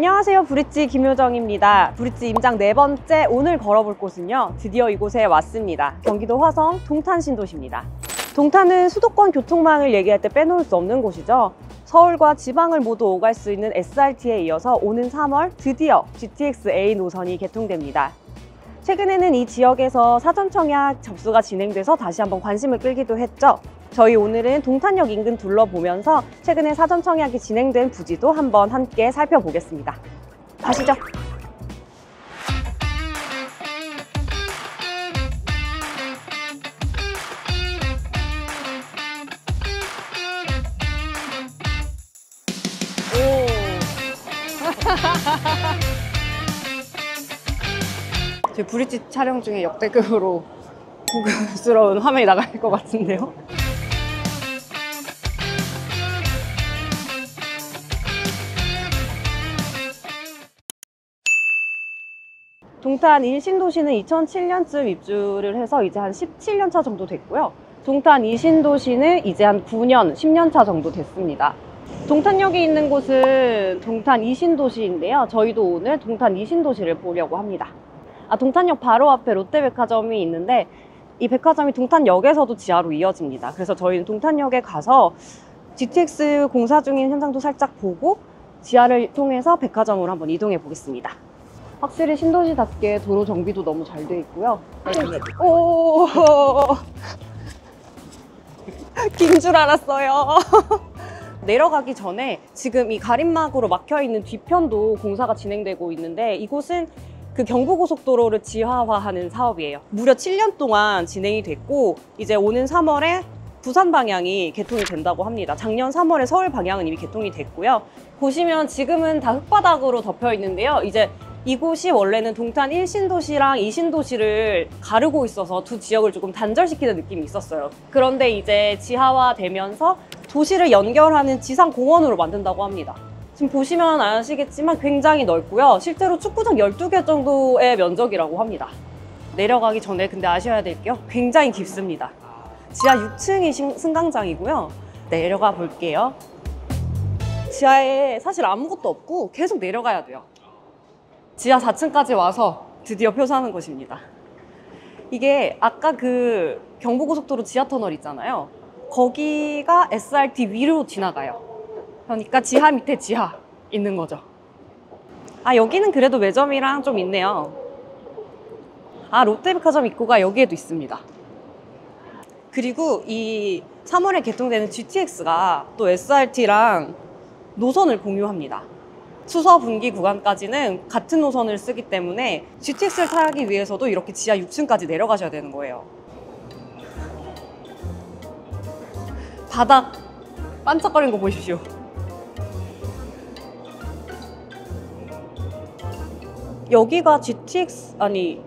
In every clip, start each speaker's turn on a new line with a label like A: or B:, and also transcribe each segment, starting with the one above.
A: 안녕하세요, 브릿지 김효정입니다. 브릿지 임장 4번째 오늘 걸어볼 곳은요, 드디어 이곳에 왔습니다. 경기도 화성 동탄 신도시입니다. 동탄은 수도권 교통망을 얘기할 때 빼놓을 수 없는 곳이죠. 서울과 지방을 모두 오갈 수 있는 SRT에 이어서 오는 3월 드디어 GTX-A 노선이 개통됩니다. 최근에는 이 지역에서 사전 청약 접수가 진행돼서 다시 한번 관심을 끌기도 했죠. 저희 오늘은 동탄역 인근 둘러보면서 최근에 사전 청약이 진행된 부지도 한번 함께 살펴보겠습니다. 가시죠. 제 브릿지 촬영 중에 역대급으로 고급스러운 화면이 나갈 것 같은데요. 동탄 1신도시는 2007년쯤 입주를 해서 이제 한 17년 차 정도 됐고요. 동탄 2신도시는 이제 한 9년, 10년 차 정도 됐습니다. 동탄역이 있는 곳은 동탄 2신도시인데요. 저희도 오늘 동탄 2신도시를 보려고 합니다. 동탄역 바로 앞에 롯데백화점이 있는데 이 백화점이 동탄역에서도 지하로 이어집니다. 그래서 저희는 동탄역에 가서 GTX 공사 중인 현장도 살짝 보고 지하를 통해서 백화점으로 한번 이동해 보겠습니다. 확실히 신도시답게 도로 정비도 너무 잘 돼 있고요. 오, 긴 줄 알았어요. 내려가기 전에 지금 이 가림막으로 막혀 있는 뒤편도 공사가 진행되고 있는데 이곳은 그 경부고속도로를 지하화하는 사업이에요. 무려 7년 동안 진행이 됐고 이제 오는 3월에 부산 방향이 개통이 된다고 합니다. 작년 3월에 서울 방향은 이미 개통이 됐고요. 보시면 지금은 다 흙바닥으로 덮여 있는데요. 이제 이곳이 원래는 동탄 1신도시랑 2신도시를 가르고 있어서 두 지역을 조금 단절시키는 느낌이 있었어요. 그런데 이제 지하화되면서 도시를 연결하는 지상공원으로 만든다고 합니다. 지금 보시면 아시겠지만 굉장히 넓고요. 실제로 축구장 12개 정도의 면적이라고 합니다. 내려가기 전에 근데 아셔야 될 게요. 굉장히 깊습니다. 지하 6층이 승강장이고요. 내려가 볼게요. 지하에 사실 아무것도 없고 계속 내려가야 돼요. 지하 4층까지 와서 드디어 표사하는 곳입니다. 이게 아까 그 경부고속도로 지하터널 있잖아요. 거기가 SRT 위로 지나가요. 그러니까 지하 밑에 지하 있는 거죠. 여기는 그래도 매점이랑 좀 있네요. 롯데백화점 입구가 여기에도 있습니다. 그리고 이 3월에 개통되는 GTX가 또 SRT랑 노선을 공유합니다. 수서 분기 구간까지는 같은 노선을 쓰기 때문에 GTX를 타기 위해서도 이렇게 지하 6층까지 내려가셔야 되는 거예요. 바닥 반짝거리는 거 보십시오. 여기가 GTX역이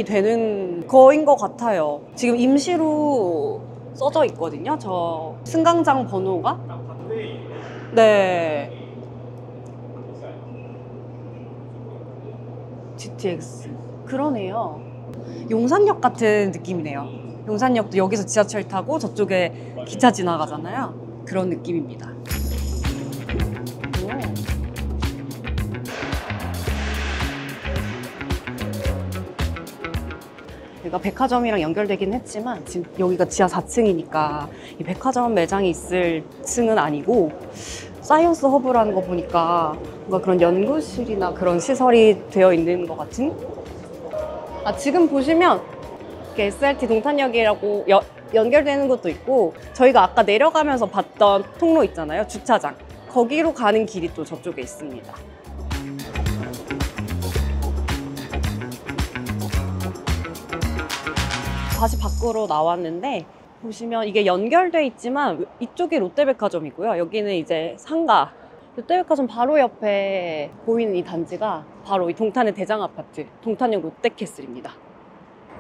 A: 되는 거인 것 같아요. 지금 임시로 써져 있거든요. 저 승강장 번호가. 네. GTX. 그러네요. 용산역 같은 느낌이네요. 용산역도 여기서 지하철 타고 저쪽에 기차 지나가잖아요. 그런 느낌입니다. 여기가 백화점이랑 연결되긴 했지만 지금 여기가 지하 4층이니까 이 백화점 매장이 있을 층은 아니고 사이언스 허브라는 거 보니까 뭔가 그런 연구실이나 그런 시설이 되어 있는 것 같은? 지금 보시면 이렇게 SRT 동탄역이라고 연결되는 것도 있고 저희가 아까 내려가면서 봤던 통로 있잖아요. 주차장. 거기로 가는 길이 또 저쪽에 있습니다. 다시 밖으로 나왔는데 보시면 이게 연결돼 있지만 이쪽이 롯데백화점이고요. 여기는 이제 상가. 롯데백화점 바로 옆에 보이는 이 단지가 바로 이 동탄의 대장아파트 동탄역 롯데캐슬입니다.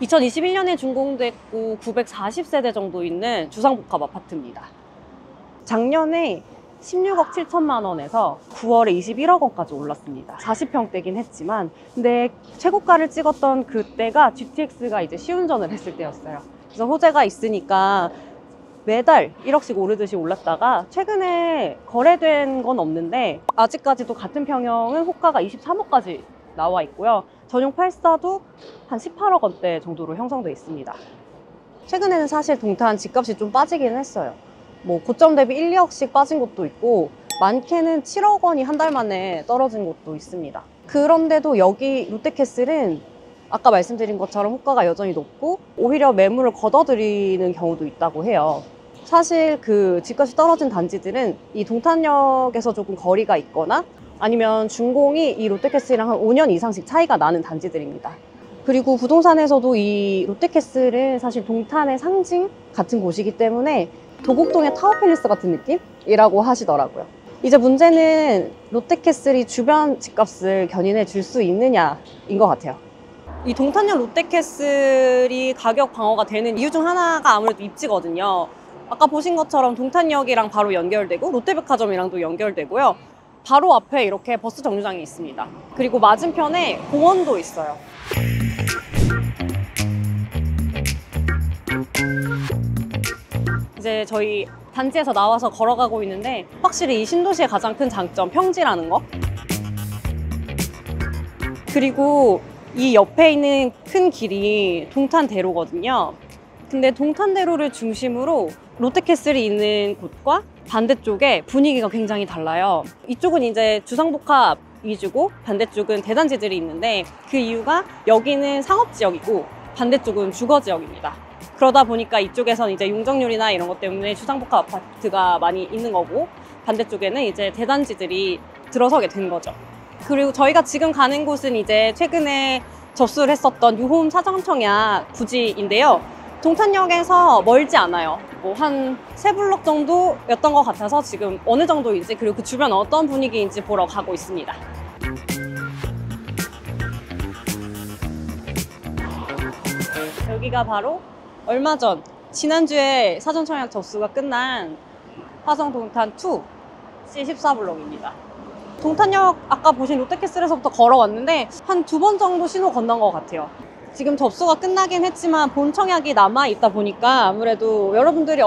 A: 2021년에 준공됐고 940세대 정도 있는 주상복합 아파트입니다. 작년에 16억 7천만 원에서 9월에 21억 원까지 올랐습니다. 40평대긴 했지만 근데 최고가를 찍었던 그때가 GTX가 이제 시운전을 했을 때였어요. 그래서 호재가 있으니까 매달 1억씩 오르듯이 올랐다가 최근에 거래된 건 없는데 아직까지도 같은 평형은 호가가 23억까지 나와 있고요. 전용 84도 한 18억 원대 정도로 형성돼 있습니다. 최근에는 사실 동탄 집값이 좀 빠지긴 했어요. 뭐 고점 대비 1, 2억씩 빠진 곳도 있고 많게는 7억 원이 한 달 만에 떨어진 곳도 있습니다. 그런데도 여기 롯데캐슬은 아까 말씀드린 것처럼 호가가 여전히 높고 오히려 매물을 걷어들이는 경우도 있다고 해요. 사실 그 집값이 떨어진 단지들은 이 동탄역에서 조금 거리가 있거나 아니면 준공이 이 롯데캐슬이랑 한 5년 이상씩 차이가 나는 단지들입니다. 그리고 부동산에서도 이 롯데캐슬은 사실 동탄의 상징 같은 곳이기 때문에 도곡동의 타워팰리스 같은 느낌이라고 하시더라고요. 이제 문제는 롯데캐슬이 주변 집값을 견인해 줄 수 있느냐인 것 같아요. 이 동탄역 롯데캐슬이 가격 방어가 되는 이유 중 하나가 아무래도 입지거든요. 아까 보신 것처럼 동탄역이랑 바로 연결되고 롯데백화점이랑도 연결되고요. 바로 앞에 이렇게 버스 정류장이 있습니다. 그리고 맞은편에 공원도 있어요. 이제 저희 단지에서 나와서 걸어가고 있는데 확실히 이 신도시의 가장 큰 장점, 평지라는 거. 그리고 이 옆에 있는 큰 길이 동탄대로거든요. 근데 동탄대로를 중심으로 롯데캐슬이 있는 곳과 반대쪽에 분위기가 굉장히 달라요. 이쪽은 이제 주상복합 위주고 반대쪽은 대단지들이 있는데 그 이유가 여기는 상업지역이고 반대쪽은 주거지역입니다. 그러다 보니까 이쪽에선 이제 용적률이나 이런 것 때문에 주상복합 아파트가 많이 있는 거고 반대쪽에는 이제 대단지들이 들어서게 된 거죠. 그리고 저희가 지금 가는 곳은 이제 최근에 접수를 했었던 유홈 사전청약 부지인데요. 동탄역에서 멀지 않아요. 뭐 한 3블럭 정도였던 것 같아서 지금 어느 정도인지 그리고 그 주변 어떤 분위기인지 보러 가고 있습니다. 여기가 바로 얼마 전 지난주에 사전청약 접수가 끝난 화성 동탄 2 C14블럭입니다. 동탄역 아까 보신 롯데캐슬에서부터 걸어왔는데 한 2번 정도 신호 건넌 것 같아요. 지금 접수가 끝나긴 했지만 본 청약이 남아있다 보니까 아무래도 여러분들이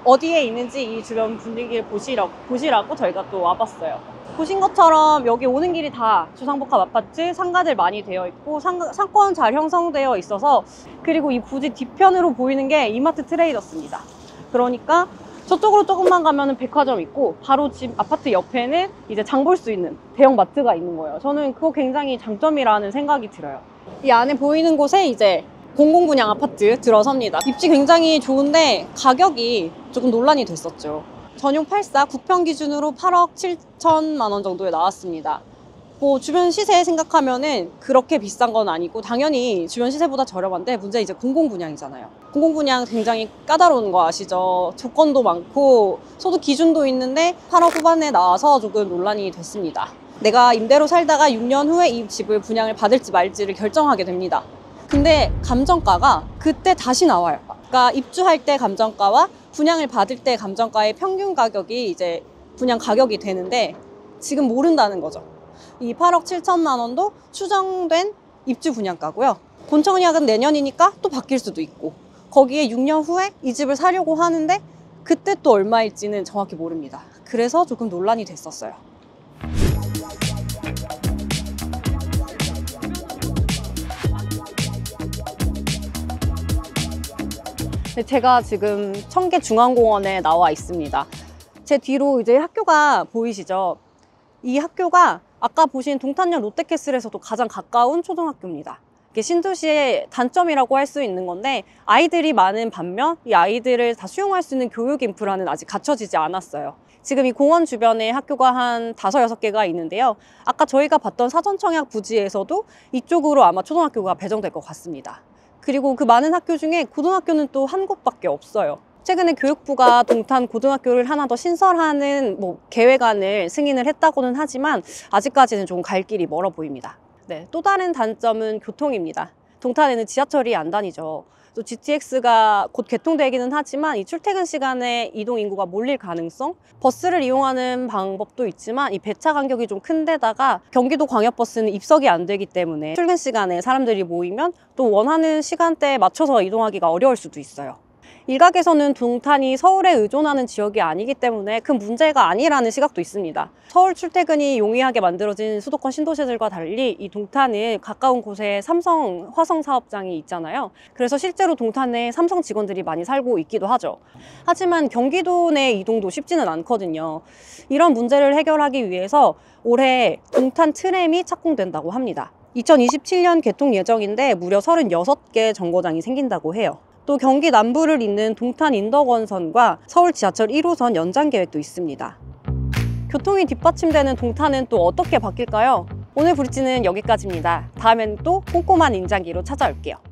A: 어디에 있는지 이 주변 분위기를 보시라고 저희가 또 와봤어요. 보신 것처럼 여기 오는 길이 다 주상복합 아파트, 상가들 많이 되어 있고 상권 잘 형성되어 있어서 그리고 이 부지 뒤편으로 보이는 게 이마트 트레이더스입니다. 그러니까 저쪽으로 조금만 가면은 백화점 있고 바로 집 아파트 옆에는 이제 장 볼 수 있는 대형 마트가 있는 거예요. 저는 그거 굉장히 장점이라는 생각이 들어요. 이 안에 보이는 곳에 이제 공공분양 아파트 들어섭니다. 입지 굉장히 좋은데 가격이 조금 논란이 됐었죠. 전용 84 국평 기준으로 8억 7천만 원 정도에 나왔습니다. 뭐 주변 시세 생각하면은 그렇게 비싼 건 아니고 당연히 주변 시세보다 저렴한데 문제 이제 공공분양이잖아요. 공공분양 굉장히 까다로운 거 아시죠? 조건도 많고 소득 기준도 있는데 8억 후반에 나와서 조금 논란이 됐습니다. 내가 임대로 살다가 6년 후에 이 집을 분양을 받을지 말지를 결정하게 됩니다. 근데 감정가가 그때 다시 나와요. 그러니까 입주할 때 감정가와 분양을 받을 때 감정가의 평균 가격이 이제 분양 가격이 되는데 지금 모른다는 거죠. 이 8억 7천만 원도 추정된 입주 분양가고요. 본청약은 내년이니까 또 바뀔 수도 있고 거기에 6년 후에 이 집을 사려고 하는데 그때 또 얼마일지는 정확히 모릅니다. 그래서 조금 논란이 됐었어요. 제가 지금 청계중앙공원에 나와 있습니다. 제 뒤로 이제 학교가 보이시죠? 이 학교가 아까 보신 동탄역 롯데캐슬에서도 가장 가까운 초등학교입니다. 이게 신도시의 단점이라고 할 수 있는 건데 아이들이 많은 반면 이 아이들을 다 수용할 수 있는 교육 인프라는 아직 갖춰지지 않았어요. 지금 이 공원 주변에 학교가 한 5-6개가 있는데요. 아까 저희가 봤던 사전청약 부지에서도 이쪽으로 아마 초등학교가 배정될 것 같습니다. 그리고 그 많은 학교 중에 고등학교는 또 한 곳밖에 없어요. 최근에 교육부가 동탄 고등학교를 하나 더 신설하는 계획안을 승인을 했다고는 하지만 아직까지는 좀 갈 길이 멀어 보입니다. 네, 또 다른 단점은 교통입니다. 동탄에는 지하철이 안 다니죠. 또 GTX가 곧 개통되기는 하지만 이 출퇴근 시간에 이동 인구가 몰릴 가능성, 버스를 이용하는 방법도 있지만 이 배차 간격이 좀 큰 데다가 경기도 광역버스는 입석이 안 되기 때문에 출근 시간에 사람들이 모이면 또 원하는 시간대에 맞춰서 이동하기가 어려울 수도 있어요. 일각에서는 동탄이 서울에 의존하는 지역이 아니기 때문에 큰 문제가 아니라는 시각도 있습니다. 서울 출퇴근이 용이하게 만들어진 수도권 신도시들과 달리 이 동탄은 가까운 곳에 삼성 화성 사업장이 있잖아요. 그래서 실제로 동탄에 삼성 직원들이 많이 살고 있기도 하죠. 하지만 경기도 내 이동도 쉽지는 않거든요. 이런 문제를 해결하기 위해서 올해 동탄 트램이 착공된다고 합니다. 2027년 개통 예정인데 무려 36개 정거장이 생긴다고 해요. 또 경기 남부를 잇는 동탄 인덕원선과 서울 지하철 1호선 연장 계획도 있습니다. 교통이 뒷받침되는 동탄은 또 어떻게 바뀔까요? 오늘 브릿지는 여기까지입니다. 다음엔 또 꼼꼼한 인장기로 찾아올게요.